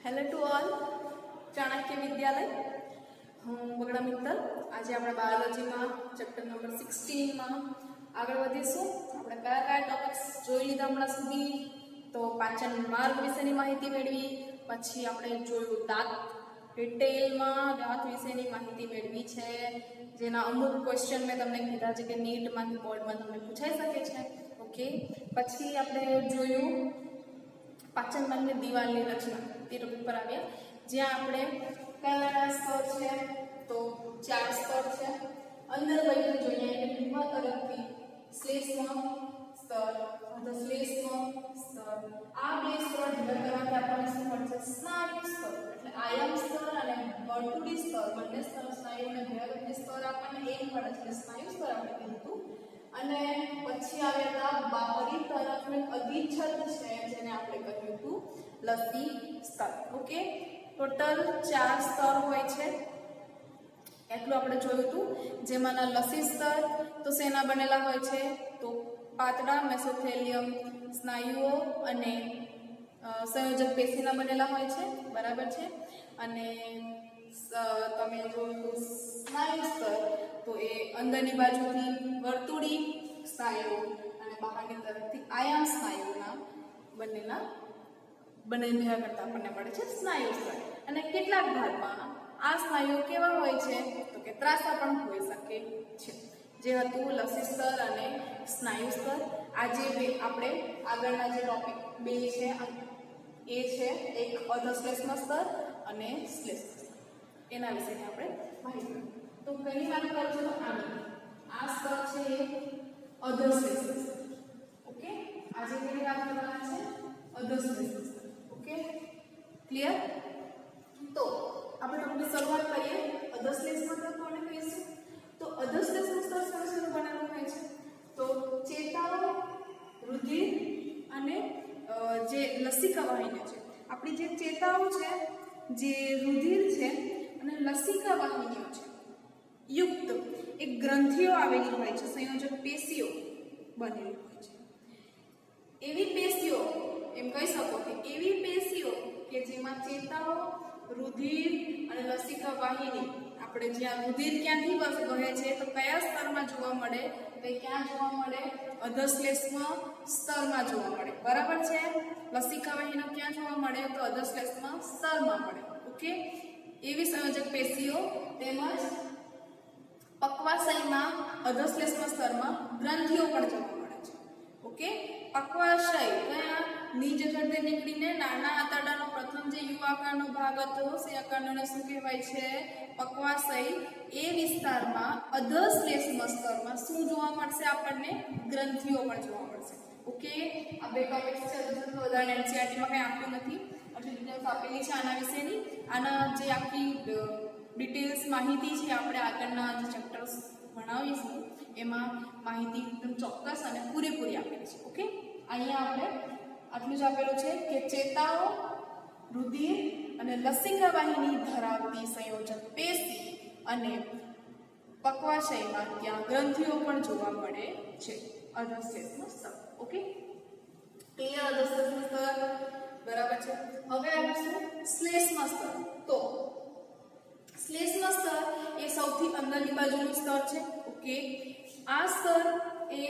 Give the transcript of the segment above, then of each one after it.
Hello to all, Chanakya વિદ્યાલય. હું બગડા મિત્તલ. આજે આપણે બાયોલોજીમાં ચેપ્ટર નંબર 16માં આગળ વધીશું. આપણે કયા કયા ટોપિક્સ જોઈ લીધા હમણાં સુધી? તો પાચન માર્ગ વિશેની માહિતી મેળવી, પછી આપણે જોયું દાંત, ડિટેલમાં દાંત વિશેની માહિતી મેળવી છે, જેના અમુક ક્વેશ્ચન મેં તમને કીધા છે કે નીટમાંથી બોર્ડમાં તમને પૂછાઈ શકે છે. ઓકે, પછી આપણે જોયું પાચન માર્ગની દિવાલની રચના, તે ટોપિક પર આવ્યા, જ્યાં આપણે કયા સ્તર છે? તો 4 સ્તર છે. અંદર વહીને જોઈએ કે દીવા તરફથી શ્લેષ્મ સ્તર, શ્લેષ્મ સ્તર, આ બે સ્તર ભેગા કરવાથી આપણને શું મળશે? સ્નાયુ સ્તર. એટલે આયમ સ્તર અને વર્તુળી સ્તર, બંને સ્તર સ્નાયુને ભેગા કરીને સ્તર આપણને એક મળે છે, સ્નાયુ સ્તર આપણે કીધું. અને પછી આવ્યા હતા બહારી તરફનું અધિચ્છદ છે, જેને આપણે કહ્યું હતું લસી સ્તર. ઓકે, ટોટલ 4 સ્તર હોય છે, એટલું આપણે જોયું હતું. જેમાંના લસી સ્તર તો શેના બનેલા હોય છે? તો પાતળા મેસોથેલિયમ સ્નાયુઓ અને સંયોજક પેશીના બનેલા હોય છે, બરાબર છે. અને તમે જોયું સ્નાયુ સ્તર તો એ અંદરની બાજુથી વર્તુળી સ્નાયુ અને બહારની તરફથી આયામ સ્નાયુના બંને ભેગા કરતા આપણને મળે છે સ્નાયુ સ્તર. અને કેટલાક ભાગમાં આ સ્નાયુઓ કેવા હોય છે? તો કે ત્રાંસા પણ હોઈ શકે છે, જે હતું લસી સ્તર અને સ્નાયુ સ્તર. આજે આપણે આગળના જે ટોપિક 2 છે એ છે એક અધશ્લેષ્મ સ્તર અને શ્લેષ્મ સ્તર, એના વિશેની આપણે માહિતી. તો કઈ વાત કરો છો? તો આ સ્તર છે એ અધશ્લેષ્મ સ્તર. ઓકે, આજે કેની વાત કરવાના છે? અધશ્લેષ્મ સ્તર. Okay, clear? તો આપણે ટોપિકની શરૂઆત કરીએ. અધશ્લેષ્મ સ્તર કોને કહીશું? તો અધશ્લેષ્મ સ્તર શેનું બનેલું હોય છે? તો ચેતાઓ, રુધિર અને જે લસિકા વાહિનીઓ છે, આપણી જે ચેતાઓ છે, જે રુધિર છે અને લસિકા વાહિનીઓ છે યુક્ત એક ગ્રંથિઓ આવેલી હોય છે, સંયોજક પેશીઓ બનેલી હોય છે. એવી પેશીઓ, એમ કહી શકો કે એવી પેશીઓ કે જેમાં ચેતાઓ, રુધિર અને લસિકા વાહિની, આપણે જ્યાં રુધિર ક્યાંથી વહે છે તો કયા સ્તરમાં જોવા મળે? તો ક્યાં જોવા મળે? અધશ્લેષ્મ સ્તરમાં જોવા મળે, બરાબર છે. લસિકા વાહિનીઓ ક્યાં જોવા મળે? તો અધશ્લેષ્મ સ્તરમાં મળે. ઓકે, એવી સંયોજક પેશીઓ તેમજ પક્વાશયમાં અધશ્લેષ્મ સ્તરમાં ગ્રંથિઓ પણ જોવા મળે છે. ઓકે, પક્વાશય કયા? નીજ ગળતે નીકળીને નાના આંતરડાનો પ્રથમ જે યુ આકારનો ભાગ હતો, તે આકારને શું કહેવાય છે? પક્વાશય. એ વિસ્તારમાં અધશ્લેષ્મ સ્તરમાં શું જોવા મળશે આપણને? ગ્રંથિઓ પણ જોવા મળશે. ઓકે, આ બે ટોપિક્સ છે, વધારે એનસીઈઆરટીમાં કંઈ આપ્યું નથી, આટલી ડિટેલ્સ આપેલી છે આના વિશેની. આના જે આખી ડિટેલ્સ માહિતી છે આપણે આગળના જે ચેપ્ટર્સ ભણાવીશું એમાં માહિતી એકદમ ચોક્કસ અને પૂરેપૂરી આપેલી છે. ઓકે, અહીંયા આપણે આટલું જ આપેલું છે કે ચેતાઓ, રુધિર અને લસિકા વાહિની ધરાવતી સંયોજક પેશી અને પક્વાશયમાં ત્યાં ગ્રંથિઓ પણ જોવા મળે છે. અધશ્લેષ્મ સ્તર. Okay, clear? અધશ્લેષ્મ સ્તર બરાબર છે. હવે આવીશું શ્લેષ્મ સ્તર. તો શ્લેષ્મ સ્તર એ સૌથી અંદરની બાજુનું સ્તર છે. ઓકે, આ સ્તર એ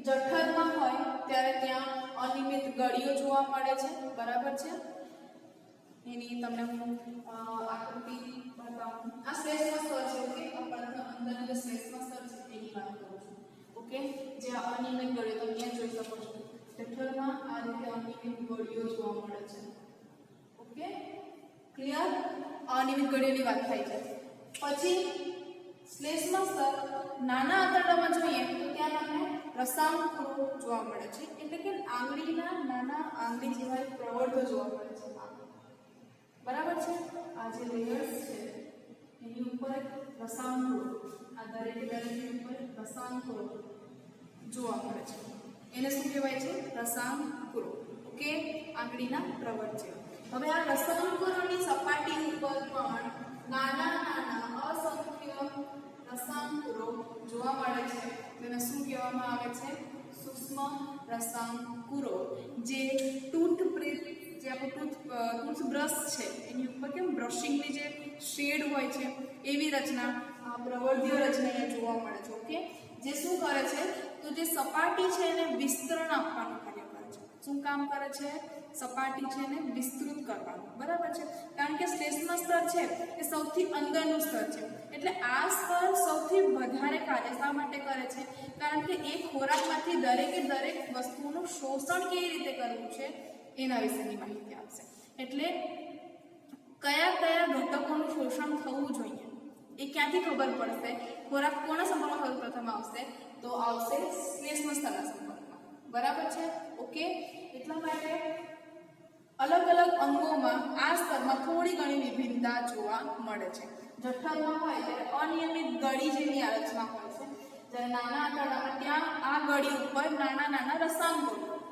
જઠરમાં હોય ત્યારે ત્યાં અનિયમિત ગળીઓ જોવા મળે છે, બરાબર છે. એની તમને હું આકૃતિ બતાવું. આ શ્લેષ્મ સ્તર છે. ઓકે, અંદરનું જે શ્લેષ્મ સ્તર છે એની વાત કરું છું. ઓકે, જ્યાં અનિયમિત ગળીઓ તમે અહીંયા જોઈ શકો છો, જઠરમાં આ રીતે અનિયમિત ગળીઓ જોવા મળે છે. Okay, clear? અનિયમિત ગળીઓની વાત થાય છે. પછી શ્લેષ્મ સ્તર નાના આંતરડામાં જોઈએ તો ત્યાં તમને રસાંકુરો જોવા મળે છે, એટલે કે આંગળીના નાના આંગળી જેવા પ્રવર્ધો જોવા મળે છે, બરાબર છે. આ જે લેયર્સ છે એની ઉપર રસાંકુરો, આ દરેકની ઉપર રસાંકુરો જોવા મળે છે, એને શું કહેવાય છે? રસાંકુરો. ઓકે, આંગળીના પ્રવર્ધ છે. હવે આ રસાંકુરોની સપાટી ઉપર પણ નાના નાના અસંખ્ય રસાંકુરો જોવા મળે છે, તેને શું કહેવામાં આવે છે? સૂક્ષ્મ રસાંકુરો. જે ટૂથપ્રિન્ટ, જે આપણું ટૂથબ્રશ છે એની ઉપર કેમ બ્રશિંગની જે શેડ હોય છે એવી રચના, પ્રવર્ધ્ય રચના અહીંયા જોવા મળે છે. ઓકે, જે શું કરે છે તો જે સપાટી છે એને વિસ્તરણ આપવાનું કાર્ય કરે છે. શું કામ કરે છે? સપાટી છે એને વિસ્તૃત કરવાનું. બરાબર છે, કારણ કે શ્લેષ્મ સ્તર છે એ સૌથી અંદરનું સ્તર છે, એટલે આ સ્તર સૌથી વધારે કાર્ય શા માટે કરે છે? કારણ કે એ ખોરાકમાંથી દરેકે દરેક વસ્તુનું શોષણ કેવી રીતે કરવું છે એના વિશેની માહિતી આપશે. એટલે કયા કયા ઘટકોનું શોષણ થવું જોઈએ એ ક્યાંથી ખબર પડશે? ખોરાક કોના સંપર્કમાં સૌપ્રથમ આવશે? તો આવશે શ્લેષ્મ સ્તરના સંપર્કમાં. બરાબર છે. ઓકે, એટલા માટે અલગ અલગ અંગોમાં આ સ્તરમાં થોડી ઘણી વિભિન્નતા જોવા મળે છે. જઠરમાં હોય ત્યારે અનિયમિત ગળી જેવી આ રચના હોય છે, જ્યારે નાના આંતરડામાં ત્યાં આ ગળી ઉપર નાના નાના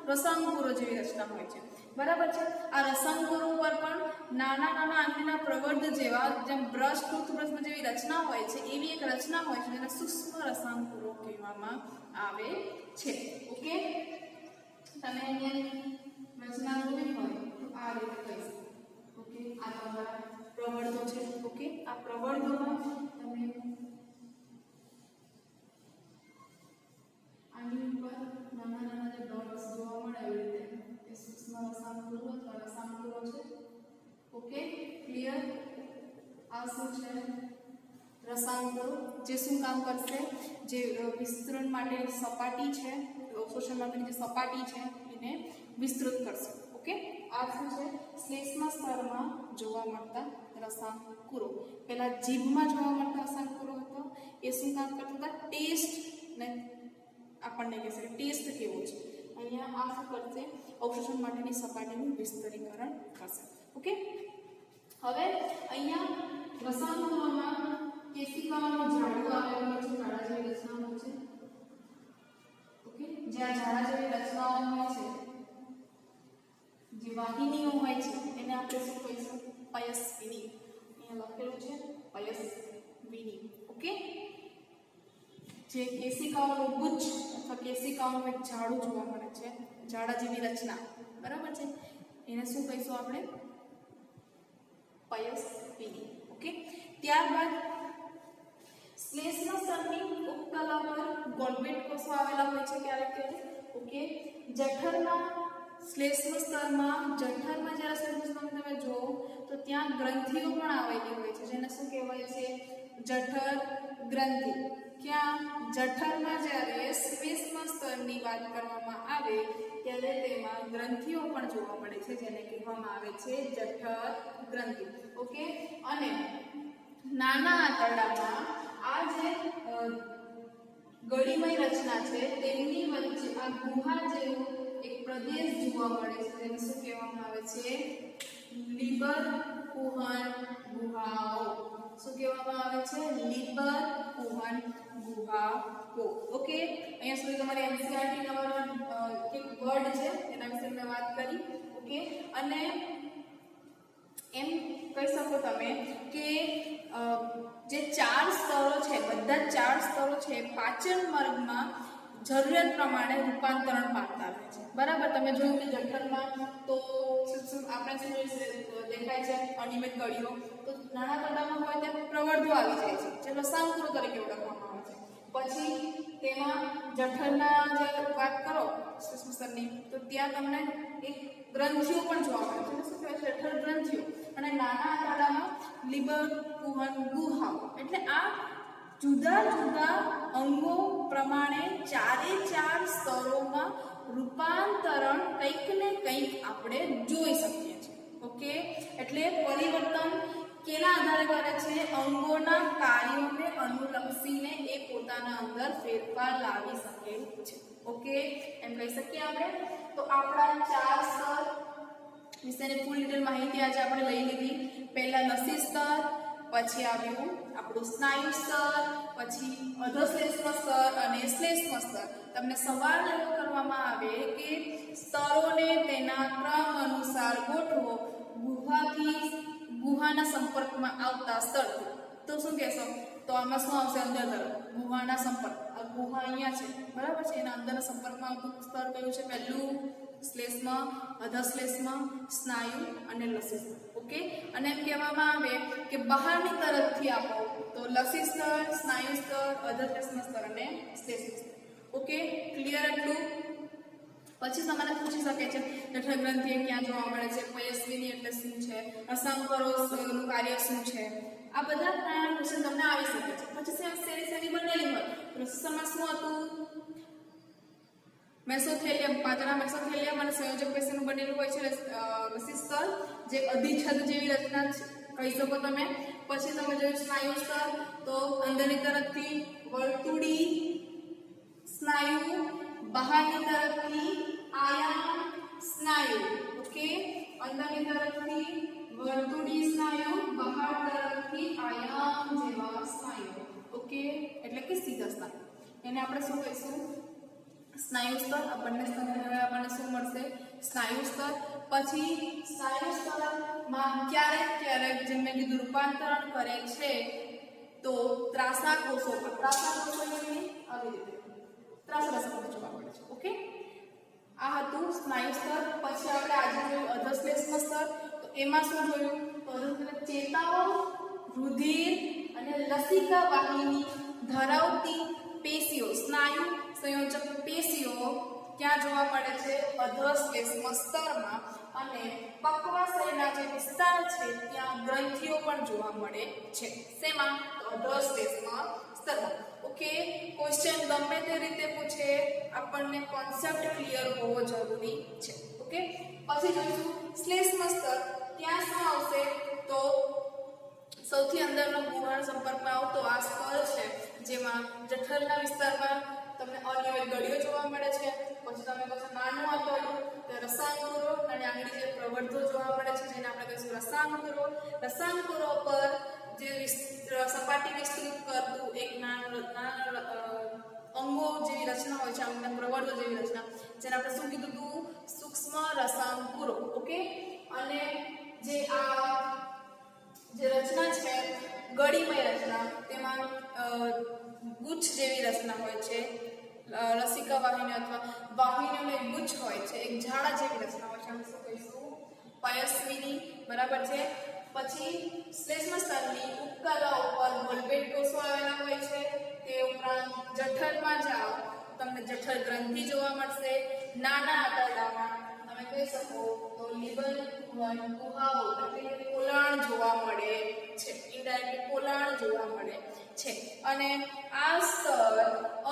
રસાંકુરો જેવી રચના હોય છે. બરાબર છે. આ રસાંકુરો ઉપર પણ નાના નાના આંતરિક પ્રવર્ધ જેવા જેમ બ્રશ ટૂથબ્રશમાં જેવી રચના હોય છે એવી એક રચના હોય છે જેને સૂક્ષ્મ રસાંકુરો કહેવામાં આવે છે. ઓકે, તમે અહીંયા રચના જોઈ હોય તો આ રીતે કહી શકો. ઓકે, આ તમારા પ્રવર્ધો છે. ઓકે, આ પ્રવર્ધોમાં તમે આની ઉપર નાના નાના જે ડોટ્સ જોવા મળે એવી રીતે એ સૂક્ષ્મ રસાંકુરો અથવા રસાંકુરો છે. Okay, clear? આ શું છે? રસાંકુરો, જે શું કામ કરશે? જે વિસ્તરણ માટેની સપાટી છે, અવશોષણ માટેની જે સપાટી છે એને વિસ્તૃત કરશે. ઓકે, આ શું છે? શ્લેષ્મ સ્તરમાં જોવા મળતા રસાંકુરો. પહેલા જીભમાં જોવા મળતા રસાંકુરો હતો, એ શું કામ કરતા હતા? ટેસ્ટ ને આપણને કહેશે કે ટેસ્ટ કેવો છે. અહીંયા આ શું કરશે? અવશોષણ માટેની સપાટીનું વિસ્તરીકરણ કરશે. ઓકે, હવે અહીંયા રસાંકુરોમાં કેશિકાઓનું જાડું આવેલું હોય છે, જાડા જેવી રચનાઓ છે. ઓકે, જ્યાં જાડા જેવી રચનાઓ હોય છે, જે વાહિનીઓ હોય છે એને આપણે શું કહીશું? પયસ્વિની. અહીંયા લખેલું છે પયસ્વિની. ઓકે, જે કેશિકાઓનું ગુચ્છ અથવા કેશિકાઓનું એક જાડું જોવા મળે છે, જાડા જેવી રચના. બરાબર છે, એને શું કહીશું આપણે? પયસ્વિની. ઓકે, ત્યારબાદ શ્લેષ્મ સ્તરની ઉપકલા પર ગોલ્ગેટ કોષો આવેલા હોય છે ક્યારેક ક્યારેક. ઓકે, જઠરમાં શ્લેષ્મ સ્તરમાં જઠરમાં જ્યારે શ્લેષ્મ સ્તરમાં તમે જુઓ તો ત્યાં ગ્રંથિઓ પણ આવેલી હોય છે જેને શું કહેવાય છે? જઠર ગ્રંથિ. ક્યાં? જઠરમાં જ્યારે શ્લેષ્મ સ્તરની વાત કરવામાં આવે ત્યારે તેમાં ગ્રંથિઓ પણ જોવા મળે છે જેને કહેવામાં આવે છે જઠર ગ્રંથિ. ઓકે, અને નાના આંતરડામાં આ જે ગળીમય રચના છે તેમની વચ્ચે આ ગુહા જેવો એક પ્રદેશ જોવા મળે છે જેને શું કહેવામાં આવે છે? લીબર કુહન ગુહાઓ. શું કહેવામાં આવે છે? લીબર કુહન ગુહાઓ. ઓકે, અહીંયા સુધી તમારે NCERT નંબર એક વર્ડ છે એના વિશે મેં વાત કરી. ઓકે, અને એમ કહી શકો તમે કે જે 4 સ્તરો છે, બધા 4 સ્તરો છે પાચન માર્ગમાં જરૂરિયાત પ્રમાણે રૂપાંતરણ પામતા રહે છે. બરાબર, તમે જોયું કે જઠરમાં તો આપણે શું દેખાય છે? અનિયમિત ગળીઓ. તો નાના આંતરડામાં હોય ત્યાં પ્રવર્ધો આવી જાય છે જે રસાંકુરો તરીકે ઓળખવામાં આવે છે. પછી તેમાં જઠરના જે વાત કરો શ્લેષ્મ સ્તરની તો ત્યાં તમને એક ગ્રંથિઓ પણ જોવા મળે છે. શું કહેવાય છે? જઠર ગ્રંથિઓ. અને નાના આંતરડામાં લીબર કુહન ગુહાઓ. એટલે આ જુદા જુદા અંગો પ્રમાણે 4 સ્તરોમાં રૂપાંતરણ કંઈક ને કંઈક આપણે જોઈ શકીએ છીએ. ઓકે, એટલે પરિવર્તન કેના આધારે કરે છે? અંગોના કાર્યોને અનુલક્ષીને એ પોતાના અંદર ફેરફાર લાવી શકે છે. ઓકે, એમ કહી શકીએ આપણે. તો આપણા 4 સ્તર વિશેની ફૂલ ડિટેલ માહિતી આજે આપણે લઈ લીધી. પહેલા નસી સ્તર, પછી આવ્યું આપણું સ્નાયુ સ્તર, પછી અધશ્લેષ્મ સ્તર અને શ્લેષ્મ સ્તર. તમને સવાલ એવો કરવામાં આવે કે સ્તરોને તેના ક્રમ અનુસાર ગોઠવો ગુહાના સંપર્કમાં આવતા સ્તરથી. તો શું કહેશો? તો આમાં શું આવશે? અંદર તરફ ગુહાના સંપર્ક. આ ગુહા અહીંયા છે, બરાબર છે, એના અંદરના સંપર્કમાં આવતું સ્તર કયું છે? પહેલું શ્લેષ્મ, અધશ્લેષ્મ, સ્નાયુ અને લસી સ્તર. ઓકે, અને એમ કહેવામાં આવે કે બહારની તરફથી આપો તો લસી સ્તર, સ્નાયુ સ્તર, અધશ્લેષ્મ સ્તર અને શ્લેષ્મ સ્તર. ઓકે, ક્લિયર એટલું? પછી તમારે પૂછી શકે છે જઠર ગ્રંથિ ક્યાં જોવા મળે છે, પયસ્વિની એટલે શું છે, અસંકરોનું કાર્ય શું છે, આ બધા ક્વેશ્ચન તમને આવી શકે છે. પછી શેરી બનેલી હોય રસીસરમાં શું હતું? મેસોથેલિયમ, પાતળા મેસોથેલિયમ અને સંયોજક પેશીનું બનેલું હોય છે રસી સ્તર, જે અધિચ્છદ જેવી રચના કહી શકો તમે. પછી તમે જોયું સ્નાયુ સ્તર, તો અંદરની તરફથી વર્તુળી સ્નાયુ, બહારની તરફથી આયામ સ્નાયુ. ઓકે, અંદરની તરફથી વર્તુળી સ્નાયુ, બહાર તરફથી આયામ જેવા સ્નાયુ. ઓકે, એટલે કે સીધા સ્નાયુ. એને આપણે શું કહીશું? સ્નાયુ સ્તર. આ બંને સ્તર આપણને શું મળશે? સ્નાયુ સ્તર. પછી સ્નાયુ સ્તરમાં ક્યારેક જેમ મેં કીધું રૂપાંતરણ કરે છે તો ત્રાસા કોષો પર. ત્રાસા કોષો આવી રીતે ત્રાસા રસકોષો જોવા મળે છે. ઓકે, આ હતું સ્નાયુ સ્તર. પછી આપણે આજે જોયું અધશ્લેષ્મ સ્તર. તો એમાં શું જોયું? તો ચેતાઓ, રુધિર અને લસિકા વાહિની ધરાવતી પેશીઓ, સ્નાયુ સંયોજક પેશીઓ ક્યાં જોવા મળે છે? અધશ્લેષ્મ સ્તરમાં. અને પક્વાશયના જે વિસ્તાર છે ત્યાં ગ્રંથિઓ પણ જોવા મળે છે. શેમાં? તો અધશ્લેષ્મ સ્તરમાં. ઓકે, ક્વેશ્ચન ગમે તે રીતે પૂછે, આપણને કોન્સેપ્ટ ક્લિયર હોવો જરૂરી છે. ઓકે, પછી જોઈશું શ્લેષ્મ સ્તર. ત્યાં શું આવશે? તો સૌથી અંદરનો ગુહાળ સંપર્કમાં આવતો આ સ્તર છે, જેમાં જઠરના વિસ્તારમાં તમને અનિયમિત ગળીઓ જોવા મળે છે. પછી તમે કહો છો નાનું આંતરડું, તો રસાંકુરો અને આંગળી જે પ્રવર્ધો જોવા મળે છે, જેને આપણે કહીશું રસાંકુરો. રસાંકુરો પર જે સપાટી વિસ્તૃત કરતું એક નાનું અંગો જેવી રચના હોય છે, આમ પ્રવર્ધો જેવી રચના, જેને આપણે શું કીધું હતું? સૂક્ષ્મ રસાંકુરો. ઓકે, અને જે રચના છે ગળીમય રચના, તેમાં ગુચ્છ જેવી રચના હોય છે. લસિકા વાહિની અથવા વાહિનીઓનો એક ગુચ્છ હોય છે, એક ઝાડા જેવી રચના હોય છે, આપણે શું કહીશું? પયસ્વિની. બરાબર છે. પછી શ્લેષ્મ સ્તરની ઉપકલાઓ પર વોલ્પેટ કોષો આવેલા હોય છે. તે ઉપરાંત જઠરમાં જાઓ તમને જઠર ગ્રંથિ જોવા મળશે. નાના આંતરડામાં તમે કહી શકો તો લિબલ ગુહાઓ એટલે કે પોલાણ જોવા મળે છે. ઇનડાયરેક્ટલી પોલાણ જોવા મળે છે. અને આ સ્તર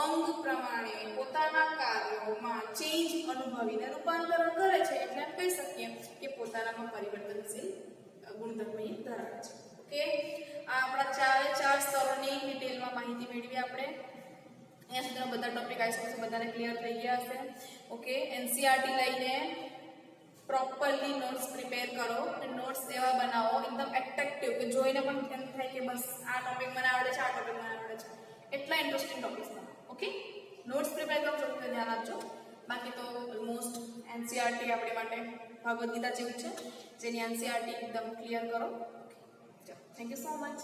અંગ પ્રમાણે પોતાના કાર્યોમાં ચેન્જ અનુભવીને રૂપાંતરણ કરે છે. એટલે કહી શકીએ કે પોતાનામાં પરિવર્તનશીલ ગુણધર્મ ધરાવે છે. ઓકે, આ આપણા ચાર સ્તરોની ડિટેલમાં માહિતી મેળવી આપણે. અહીંયા સુધી બધા ટોપિક આવી શકે બધાને ક્લિયર થઈ ગયા હશે. ઓકે, એનસીઆરટી લઈને પ્રોપરલી નોટ્સ પ્રિપેર કરો. નોટ્સ એવા બનાવો એકદમ એટ્રેક્ટિવ કે જોઈને પણ એમ થાય કે બસ આ ટોપિક મને આવડે છે, આ ટોપિક મને આવડે છે. એટલા ઇન્ટરેસ્ટિંગ ટોપિક્સ બનાવો. ઓકે, નોટ્સ પ્રિપેર કરો છો તો ધ્યાન આપજો. બાકી તો ઓલમોસ્ટ એનસીઆરટી આપણી માટે ભગવદ ગીતા જેવું છે, જેની એનસીઆરટી એકદમ ક્લિયર કરો. Okay, thank you so much.